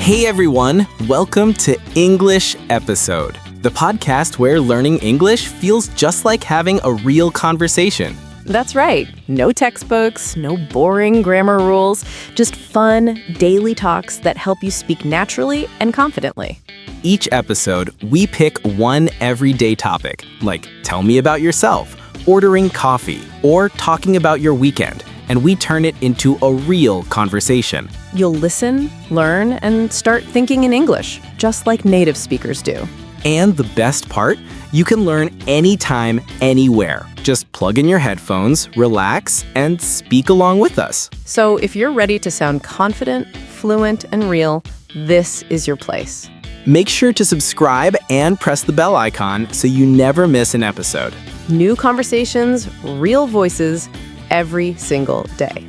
Hey everyone, welcome to English Episode, the podcast where learning English feels just like having a real conversation. That's right. No textbooks, no boring grammar rules, just fun, daily talks that help you speak naturally and confidently. Each episode, we pick one everyday topic, like tell me about yourself, ordering coffee, or talking about your weekend, and we turn it into a real conversation. You'll listen, learn, and start thinking in English, just like native speakers do. And the best part, you can learn anytime, anywhere. Just plug in your headphones, relax, and speak along with us. So if you're ready to sound confident, fluent, and real, this is your place. Make sure to subscribe and press the bell icon so you never miss an episode. New conversations, real voices, every single day.